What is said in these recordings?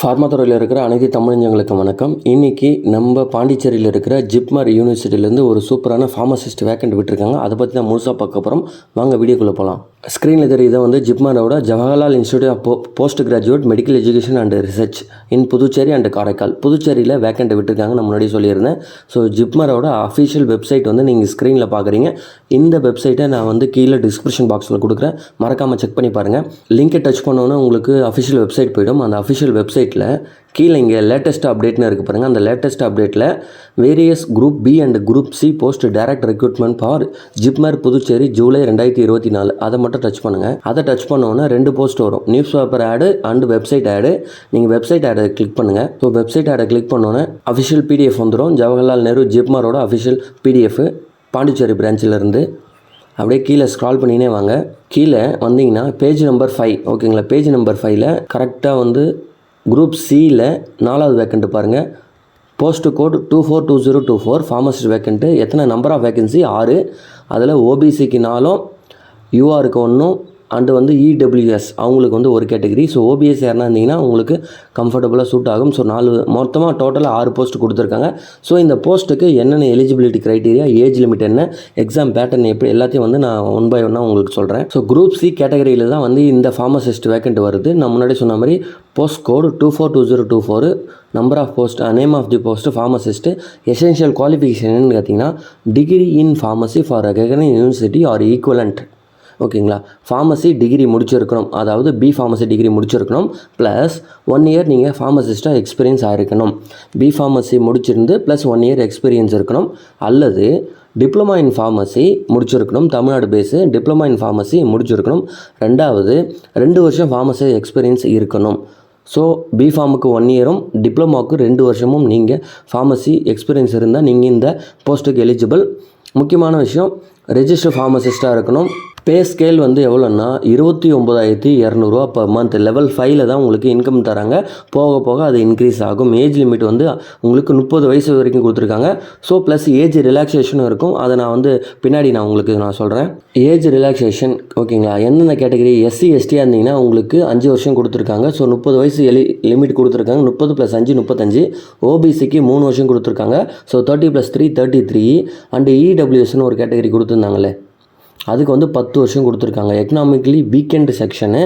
Pharma துறையில் இருக்கிற அனைத்து தமிழஞ்சங்களுக்கு வணக்கம். இன்றைக்கி நம்ம பாண்டிச்சேரியில் இருக்கிற ஜிப்மர் யூனிவர்சிட்டியிலேருந்து ஒரு சூப்பரான ஃபார்மசிஸ்ட் வேக்கண்ட் விட்டுருக்காங்க. அதை பற்றி தான் முழுசாக பார்க்க போகிறோம். வாங்க வீடியோக்குள்ளே போகலாம். ஸ்க்ரீனில் தெரியுது ஜிப்மரோட Jawaharlal institute of post graduate medical education and research in Puducherry and Karaikal. புதுச்சேரியில் வேக்கண்ட் விட்டுருக்காங்க. நான் முன்னாடி சொல்லியிருந்தேன். ஸோ ஜிப்மரோட அஃபிஷியல் வெப்சைட் நீங்கள் ஸ்க்ரீனில் பார்க்குறீங்க. இந்த வெப்சைட்டை நான் கீழே டிஸ்கிரிப்ஷன் பாக்ஸில் கொடுக்குறேன். மறக்காமல் செக் பண்ணி பாருங்கள். லிங்கை டச் பண்ணோன்னே உங்களுக்கு அஃபிஷியல் வெப்சைட் போய்டும். அந்த அஃபிஷியல் வெப்சைட்டில் கீழே இங்கே லேட்டஸ்ட் அப்டேட்னு இருக்குது பாருங்கள். அந்த லேட்டஸ்ட் அப்டேட்டில் various group B and group C post direct recruitment for JIPMER Puducherry July 2024 அதை மட்டும் டச் பண்ணுங்கள். அதை டச் பண்ணோன்னா 2 போஸ்ட் வரும். News paper ad and website ad. நீங்கள் வெப்சைட் ஆடை கிளிக் பண்ணுங்கள். ஸோ வெப்சைட் ஆடை கிளிக் பண்ணோன்னே அஃபிஷியல் பிடிஎஃப் வந்துடும். ஜவஹர்லால் நேரு ஜிப்மரோட அஃபிஷியல் பிடிஎஃப் பாண்டிச்சேரி பிரான்ச்சிலேருந்து. அப்படியே கீழே ஸ்க்ரால் பண்ணினே வாங்க. கீழே வந்தீங்கன்னா பேஜ் நம்பர் 5 ஓகேங்களா. பேஜ் நம்பர் 5ல் கரெக்டாக குரூப் சியில் 4வது வேக்கண்ட்டு பாருங்கள். Post code 242024 pharmacist vacant. எத்தனை நம்பர் ஆஃப் வேக்கன்சி 6. அதில் ஓபிசிக்கு 4, யூஆருக்கு 1 அண்டு இடபிள்யூஎஸ் அவங்களுக்கு ஒரு கேட்டகரி. ஸோ ஓபிஎஸ் யாருன்னா இருந்தீங்கன்னா உங்களுக்கு கம்ஃபர்டபுளாக சூட் ஆகும். ஸோ 4 மொத்தமாக டோட்டலாக 6 போஸ்ட் கொடுத்துருக்காங்க. ஸோ இந்த போஸ்ட்டுக்கு என்னென்ன எலிஜிபிலிட்டி க்ரைட்டீரியா, ஏஜ் லிமிட் என்ன, எக்ஸாம் பேட்டர்ன் எப்படி, எல்லாத்தையும் நான் 1 by 1 உங்களுக்கு சொல்கிறேன். ஸோ குரூப் சி கேட்டகரியில் தான் இந்த ஃபார்மசிஸ்ட் வேக்கண்ட் வருது. நான் முன்னாடி சொன்ன மாதிரி post code 242024, number of post, name of the post pharmacist. Essential qualification பார்த்தீங்கன்னா degree in pharmacy for recognised university or equivalent. ஓகேங்களா. ஃபார்மசி டிகிரி முடிச்சிருக்கணும், அதாவது பி ஃபார்மசி டிகிரி முடிச்சிருக்கணும். ப்ளஸ் 1 இயர் நீங்கள் ஃபார்மசிஸ்ட்டாக எக்ஸ்பீரியன்ஸ் ஆகிருக்கணும். பி ஃபார்மசி முடிச்சிருந்து ப்ளஸ் 1 இயர் எக்ஸ்பீரியன்ஸ் இருக்கணும். அல்லது டிப்ளமா இன் ஃபார்மசி முடிச்சிருக்கணும். Tamil Nadu base diploma in pharmacy முடிச்சிருக்கணும். 2வது 2 வருஷம் ஃபார்மசி எக்ஸ்பீரியன்ஸ் இருக்கணும். ஸோ பிஃபார்முக்கு 1 இயரும் டிப்ளமாவுக்கு 2 வருஷமும் நீங்கள் ஃபார்மசி எக்ஸ்பீரியன்ஸ் இருந்தால் நீங்கள் இந்த போஸ்ட்டுக்கு எலிஜிபிள். முக்கியமான விஷயம், ரெஜிஸ்டர் ஃபார்மசிஸ்ட்டாக இருக்கணும். பே ஸ்கேல் எவ்வளோன்னா 29,200 பர் மந்த். லெவல் 5ல் தான் உங்களுக்கு இன்கம் தராங்க. போக போக அது இன்க்ரீஸ் ஆகும். ஏஜ் லிமிட் உங்களுக்கு 30 வயசு வரைக்கும் கொடுத்துருக்காங்க. ஸோ ப்ளஸ் ஏஜ் ரிலாக்ஸேஷனும் இருக்கும். அதை நான் பின்னாடி உங்களுக்கு சொல்கிறேன். ஏஜ் ரிலாக்ஸேஷன் ஓகேங்களா. என்னென்ன கேட்டகரி, எஸ்சி எஸ்டியாக இருந்தீங்கன்னா உங்களுக்கு 5 வருஷம் கொடுத்துருக்காங்க. ஸோ 30 வயசு லிமிட் கொடுத்துருக்காங்க. 30 + 5 35. ஓபிசிக்கு 3 வருஷம் கொடுத்துருக்காங்க. ஸோ 30 + 3 33. அண்டு இடபிள்யூஎஸ்னு ஒரு கேட்டகரி கொடுத்துருந்தாங்களே, அதுக்கு 10 வருஷம் கொடுத்துருக்காங்க. எக்கனாமிக்கலி வீக்கெண்ட் செக்ஷனு,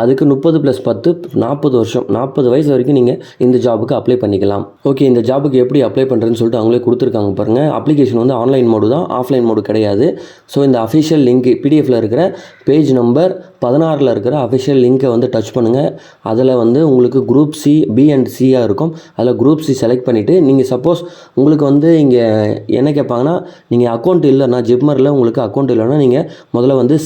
அதுக்கு 30 + 10 40 வருஷம். 40 வயசு வரைக்கும் நீங்கள் இந்த ஜாபுக்கு அப்ளை பண்ணிக்கலாம். ஓகே, இந்த ஜாபுக்கு எப்படி அப்ளை பண்ணுறதுன்னு சொல்லிட்டு அவங்களே கொடுத்துருக்காங்க பாருங்கள். அப்ளிகேஷன் ஆன்லைன் மோடு தான், ஆஃப்லைன் மோடு கிடையாது. ஸோ இந்த அஃபிஷியல் லிங்க் பிடிஎஃப்பில் இருக்கிற பேஜ் நம்பர் 16ல் இருக்கிற அஃபிஷியல் லிங்க்கை டச் பண்ணுங்கள். அதில் உங்களுக்கு குரூப் சி, பி அண்ட் சியாக இருக்கும். அதில் குரூப் சி செலக்ட் பண்ணிவிட்டு நீங்கள் சப்போஸ் உங்களுக்கு இங்கே என்ன கேட்பாங்கன்னா, நீங்கள் அக்கௌண்ட் இல்லைன்னா ஜிப்மரில் உங்களுக்கு அக்கௌண்ட் இல்லைன்னா நீங்கள் முதல்ல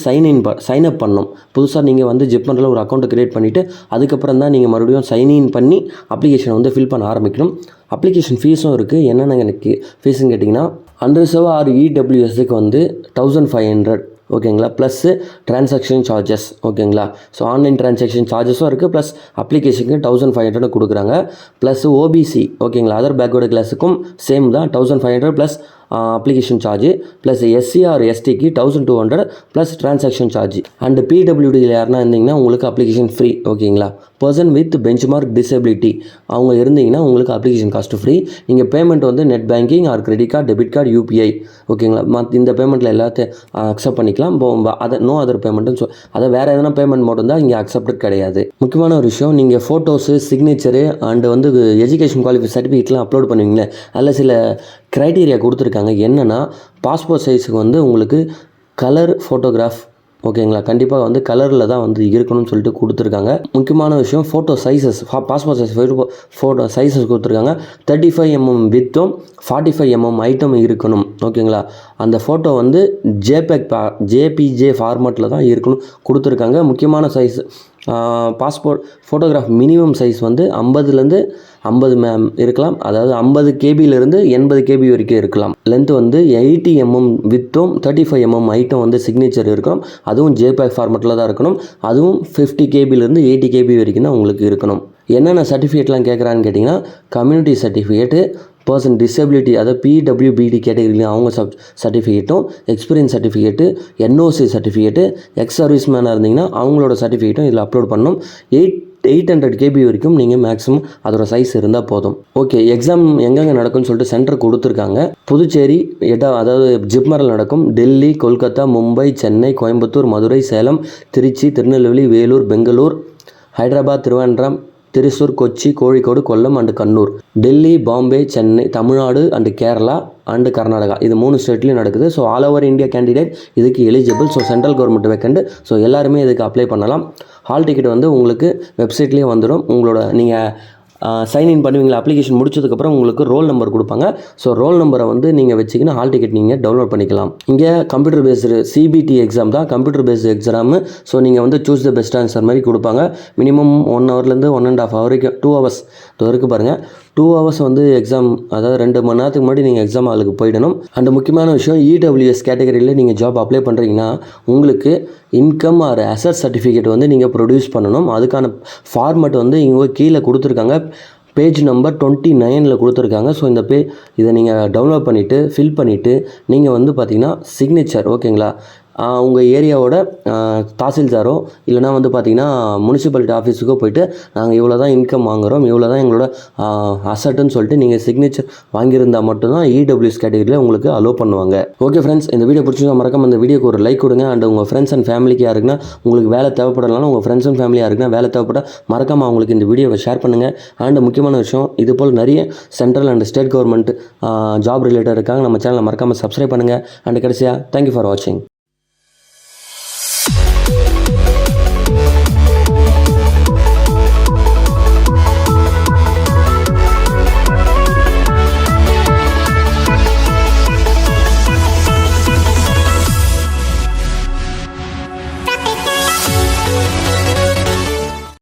சைன் அப் பண்ணணும். புதுசாக நீங்கள் ஜிப்மரில் ஒரு அக்கௌண்ட்டை க்ரியேட் பண்ணிவிட்டு அதுக்கப்புறம் தான் நீங்கள் மறுபடியும் சைன்இன் பண்ணி அப்ளிகேஷனை ஃபில் பண்ண ஆரம்பிக்கணும். அப்ளிகேஷன் ஃபீஸும் இருக்குது. என்னென்ன எனக்கு ஃபீஸுன்னு கேட்டிங்கன்னா, அன்ரிசர்வ் ஆர் இடபிள்யூஎஸ்க்கு 1500 ஓகேங்களா. ப்ளஸ்ஸு ட்ரான்சாக்ஷன் சார்ஜஸ் ஓகேங்களா. ஸோ ஆன்லைன் ட்ரான்சாக்ஷன் சார்ஜஸும் இருக்குது. ப்ளஸ் அப்ளிகேஷனுக்கு 1500 கொடுக்குறாங்க. ப்ளஸ் ஓபிசி ஓகேங்களா, அதர் பேக்வேர்டு கிளாஸுக்கும் சேம் தான் 1500 plus application charge. Plus SC or எஸ்டிக்கு 1200 ப்ளஸ் ட்ரான்சாக்ஷன் சார்ஜ். அண்டு பிடபிள்யூடியில் யாருன்னா இருந்தீங்கன்னா உங்களுக்கு அப்ளிகேஷன் ஃப்ரீ ஓகேங்களா. பர்சன் வித் பெஞ்ச்மார்க் டிசபிலிட்டி அவங்க இருந்தீங்கன்னா உங்களுக்கு அப்ளிகேஷன் காஸ்ட் ஃப்ரீ. நீங்கள் payment net banking or credit card, debit card, UPI ஓகேங்களா. இந்த பேமெண்ட்டில் எல்லாத்தையும் அக்செப்ட் பண்ணிக்கலாம். நோ அதர் பேமெண்ட்டுன்னு அதை வேறு எதனா பேமெண்ட் மோட் இருந்தால் இங்கே அக்செப்ட் கிடையாது. முக்கியமான ஒரு விஷயம், நீங்கள் photos, signature and education qualification சர்டிஃபிகேட்லாம் அப்லோட் பண்ணுவீங்களே, அதில் சில க்ரைட்டீரியா கொடுத்துருக்காங்க. என்னென்னா, பாஸ்போர்ட் சைஸுக்கு உங்களுக்கு கலர் ஃபோட்டோகிராஃப் ஓகேங்களா. கண்டிப்பாக கலரில் தான் இருக்கணும்னு சொல்லிட்டு கொடுத்துருக்காங்க. முக்கியமான விஷயம், photo sizes, passport size photo sizes கொடுத்துருக்காங்க. 35 mm வித்தும் 45 mm ஐட்டம் இருக்கணும் ஓகேங்களா. அந்த ஃபோட்டோ ஜேபிஜே ஃபார்மேட்டில் தான் இருக்கணும் கொடுத்துருக்காங்க. முக்கியமான size passport photograph minimum size 50லேருந்து 50 இருக்கலாம். அதாவது 50 கேபியிலேருந்து 80 கேபி வரைக்கும் இருக்கலாம். லென்த் 80 mm வித்தும் 35 mm ஐட்டம் சிக்னேச்சர் இருக்கணும். அதுவும் ஜேபேக் ஃபார்மேட்டில் தான் இருக்கணும். அதுவும் 50 கேபியிலேருந்து 80 கேபி வரைக்கும் தான் உங்களுக்கு இருக்கணும். என்னென்ன சர்டிஃபிகேட்லாம் கேட்குறான்னு கேட்டிங்கன்னா, கம்யூனிட்டி சர்டிஃபிகேட்டு, பர்சன் டிசபிலிட்டி, அதாவது பிடபிள்யூபிடி கேட்டகரியிலையும் அவங்க சர்டிஃபிகேட்டும், experience certificate, NOC certificate, ex service மேனாக இருந்தீங்கன்னா அவங்களோட சர்டிஃபிகேட்டும் இதில் அப்லோட் பண்ணணும். 800 KB வரைக்கும் நீங்கள் மேக்ஸிமம் அதோட சைஸ் இருந்தால் போதும். ஓகே, எக்ஸாம் எங்கெங்கே நடக்கும்னு சொல்லிட்டு சென்டர் கொடுத்துருக்காங்க. புதுச்சேரி அதாவது ஜிப்மரில் நடக்கும். Delhi, Kolkata, Mumbai, Chennai, Coimbatore, Madurai, Salem, Trichy, Tirunelveli, Vellore, Bangalore, Hyderabad, Thiruvananthapuram, Thrissur, Kochi, Kozhikode, Kollam and Kannur. Delhi, Bombay, Chennai, Tamil Nadu and Kerala and Karnataka, இது 3 ஸ்டேட்லேயும் நடக்குது. So all over India candidate இதுக்கு eligible. So central government vacant. So எல்லாருமே இதுக்கு அப்ளை பண்ணலாம். ஹால் டிக்கெட் வந்து உங்களுக்கு வெப்சைட்லேயே வந்துடும். உங்களோட நீங்கள் சைன்இன் பண்ணுவீங்களா, அப்ளிகேஷன் முடிச்சதுக்கப்புறம் உங்களுக்கு ரோல் நம்பர் கொடுப்பாங்க. ஸோ ரோல் நம்பரை வந்து நீங்கள் வச்சுக்கின்னு ஹால் டிக்கெட் நீங்கள் டவுன்லோட் பண்ணிக்கலாம். இங்கே கம்ப்யூட்டர் பேஸ்டு CBT எக்ஸாம் தான், கம்ப்யூட்டர் பேஸ்டு எக்ஸாமு. ஸோ நீங்கள் வந்து சூஸ் த பெஸ்ட் ஆன்சர் மாதிரி கொடுப்பாங்க. மினிமம் 1 ஹவர்லேருந்து 1.5 ஹவர் வரைக்கும் 2 ஹவர்ஸ் இருக்குது பாருங்கள். 2 ஹவர்ஸ் வந்து எக்ஸாம், அதாவது 2 மணி நேரத்துக்கு முன்னாடி நீங்கள் எக்ஸாம் ஹாலுக்கு போயிடணும். அண்ட் முக்கியமான விஷயம், EWS கேட்டகரியில் நீங்கள் ஜாப் அப்ளை பண்ணுறீங்கன்னா உங்களுக்கு இன்கம் ஆர் அசட் சர்டிஃபிகேட் வந்து நீங்கள் ப்ரொடியூஸ் பண்ணணும். அதுக்கான ஃபார்மேட் வந்து இங்கே கீழே கொடுத்துருக்காங்க. பேஜ் நம்பர் 29 கொடுத்துருக்காங்க. ஸோ இதை நீங்கள் டவுன்லோட் பண்ணிவிட்டு ஃபில் பண்ணிவிட்டு நீங்கள் வந்து பார்த்தீங்கன்னா சிக்னேச்சர், ஓகேங்களா, உங்கள் ஏரியாவோட தாசில்தாரோ இல்லைனா வந்து பார்த்திங்கன்னா முனிசிபாலிட்டி ஆஃபீஸுக்கோ போய்ட்டு நாங்கள் இவ்வளோ தான் இன்கம் வாங்குகிறோம், இவ்வளோ தான் எங்களோட அசட்டுன்னு சொல்லிட்டு நீங்கள் சிக்னேச்சர் வாங்கியிருந்தால் மட்டும்தான் EWS கேட்டகரியில் உங்களுக்கு அலோவ் பண்ணுவாங்க. ஓகே ஃப்ரெண்ட்ஸ், இந்த வீடியோ பிடிச்சிருந்தா மறக்காம இந்த வீடியோக்கு ஒரு லைக் கொடுங்க. அண்ட் உங்கள் ஃப்ரெண்ட்ஸ் அண்ட் ஃபேமிலிக்கு யாருக்குன்னா உங்களுக்கு வேலை தேவைப்படலாம், உங்கள் ஃப்ரெண்ட்ஸ் அண்ட் ஃபேமிலி யாருக்குன்னா வேலை தேவைப்பட மறக்காமல் அவங்களுக்கு இந்த வீடியோவை ஷேர் பண்ணுங்கள். அண்ட் முக்கியமான விஷயம், இதுபோல் நிறைய central and state government job related இருக்காங்க. நம்ம சேனலை மறக்காமல் சப்ஸ்கிரைப் பண்ணுங்கள். அண்ட் கடைசியாக தேங்க்யூ ஃபார் வாட்சிங்.